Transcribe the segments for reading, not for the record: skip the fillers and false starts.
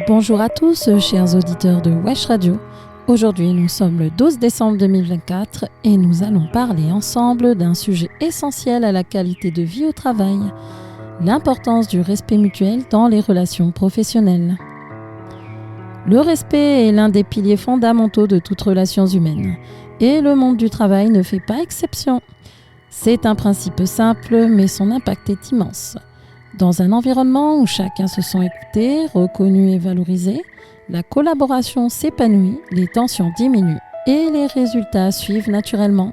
Bonjour à tous, chers auditeurs de Wesh Radio. Aujourd'hui, nous sommes le 12 décembre 2024 et nous allons parler ensemble d'un sujet essentiel à la qualité de vie au travail, l'importance du respect mutuel dans les relations professionnelles. Le respect est l'un des piliers fondamentaux de toutes relations humaines et le monde du travail ne fait pas exception. C'est un principe simple, mais son impact est immense. Dans un environnement où chacun se sent écouté, reconnu et valorisé, la collaboration s'épanouit, les tensions diminuent et les résultats suivent naturellement.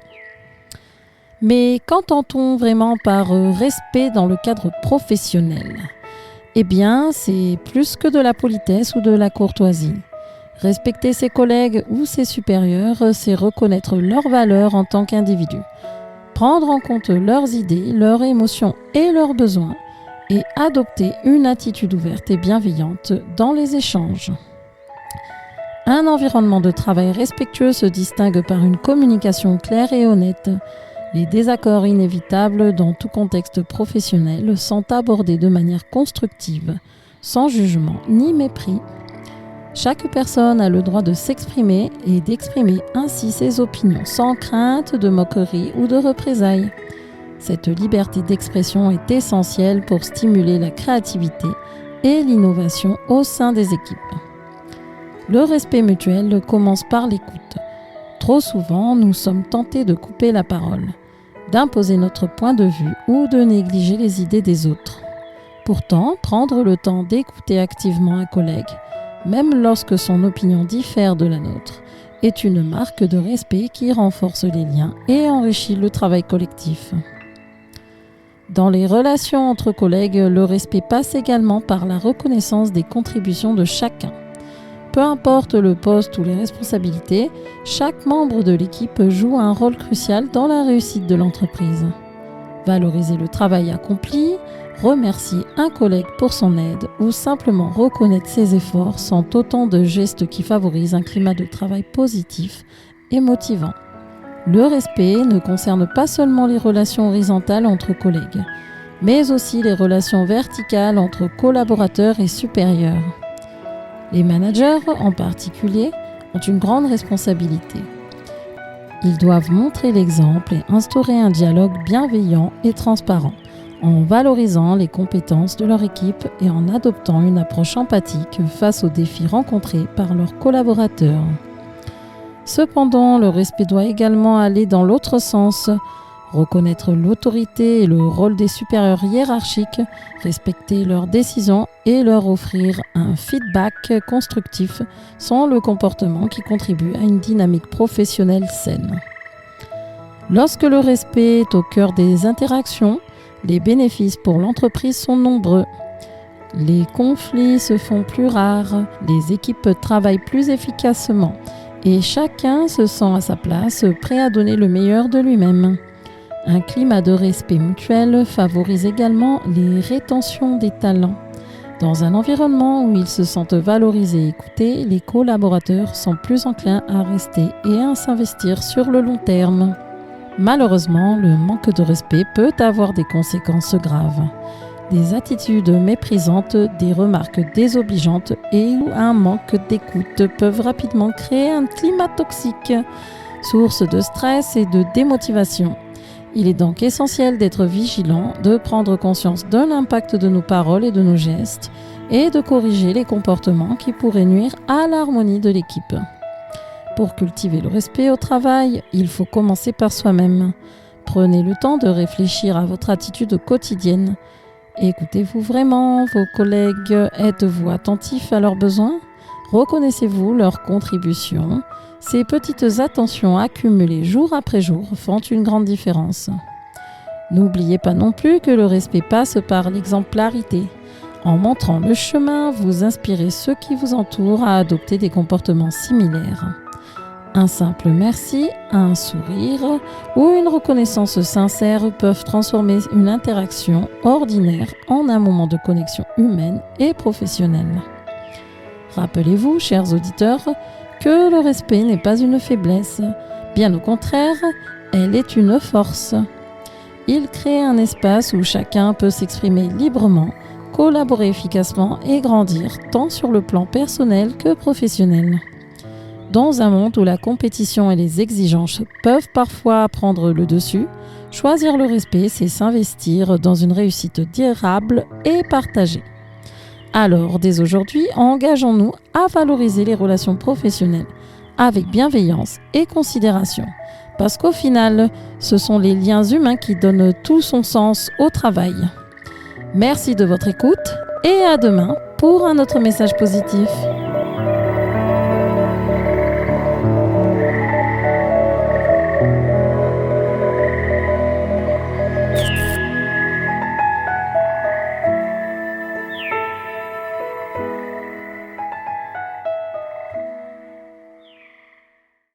Mais qu'entend-on vraiment par respect dans le cadre professionnel ? Eh bien, c'est plus que de la politesse ou de la courtoisie. Respecter ses collègues ou ses supérieurs, c'est reconnaître leurs valeurs en tant qu'individus, prendre en compte leurs idées, leurs émotions et leurs besoins, et adopter une attitude ouverte et bienveillante dans les échanges. Un environnement de travail respectueux se distingue par une communication claire et honnête. Les désaccords inévitables dans tout contexte professionnel sont abordés de manière constructive, sans jugement ni mépris. Chaque personne a le droit de s'exprimer et d'exprimer ainsi ses opinions sans crainte de moquerie ou de représailles. Cette liberté d'expression est essentielle pour stimuler la créativité et l'innovation au sein des équipes. Le respect mutuel commence par l'écoute. Trop souvent, nous sommes tentés de couper la parole, d'imposer notre point de vue ou de négliger les idées des autres. Pourtant, prendre le temps d'écouter activement un collègue, même lorsque son opinion diffère de la nôtre, est une marque de respect qui renforce les liens et enrichit le travail collectif. Dans les relations entre collègues, le respect passe également par la reconnaissance des contributions de chacun. Peu importe le poste ou les responsabilités, chaque membre de l'équipe joue un rôle crucial dans la réussite de l'entreprise. Valoriser le travail accompli, remercier un collègue pour son aide ou simplement reconnaître ses efforts sont autant de gestes qui favorisent un climat de travail positif et motivant. Le respect ne concerne pas seulement les relations horizontales entre collègues, mais aussi les relations verticales entre collaborateurs et supérieurs. Les managers, en particulier, ont une grande responsabilité. Ils doivent montrer l'exemple et instaurer un dialogue bienveillant et transparent, en valorisant les compétences de leur équipe et en adoptant une approche empathique face aux défis rencontrés par leurs collaborateurs. Cependant, le respect doit également aller dans l'autre sens. Reconnaître l'autorité et le rôle des supérieurs hiérarchiques, respecter leurs décisions et leur offrir un feedback constructif sont le comportement qui contribue à une dynamique professionnelle saine. Lorsque le respect est au cœur des interactions, les bénéfices pour l'entreprise sont nombreux. Les conflits se font plus rares, les équipes travaillent plus efficacement et chacun se sent à sa place, prêt à donner le meilleur de lui-même. Un climat de respect mutuel favorise également les rétentions des talents. Dans un environnement où ils se sentent valorisés et écoutés, les collaborateurs sont plus enclins à rester et à s'investir sur le long terme. Malheureusement, le manque de respect peut avoir des conséquences graves. Des attitudes méprisantes, des remarques désobligeantes et un manque d'écoute peuvent rapidement créer un climat toxique, source de stress et de démotivation. Il est donc essentiel d'être vigilant, de prendre conscience de l'impact de nos paroles et de nos gestes et de corriger les comportements qui pourraient nuire à l'harmonie de l'équipe. Pour cultiver le respect au travail, il faut commencer par soi-même. Prenez le temps de réfléchir à votre attitude quotidienne. Écoutez-vous vraiment vos collègues? Êtes-vous attentif à leurs besoins? Reconnaissez-vous leurs contributions? Ces petites attentions accumulées jour après jour font une grande différence. N'oubliez pas non plus que le respect passe par l'exemplarité. En montrant le chemin, vous inspirez ceux qui vous entourent à adopter des comportements similaires. Un simple merci, un sourire ou une reconnaissance sincère peuvent transformer une interaction ordinaire en un moment de connexion humaine et professionnelle. Rappelez-vous, chers auditeurs, que le respect n'est pas une faiblesse. Bien au contraire, elle est une force. Il crée un espace où chacun peut s'exprimer librement, collaborer efficacement et grandir tant sur le plan personnel que professionnel. Dans un monde où la compétition et les exigences peuvent parfois prendre le dessus, choisir le respect, c'est s'investir dans une réussite durable et partagée. Alors, dès aujourd'hui, engageons-nous à valoriser les relations professionnelles avec bienveillance et considération. Parce qu'au final, ce sont les liens humains qui donnent tout son sens au travail. Merci de votre écoute et à demain pour un autre message positif.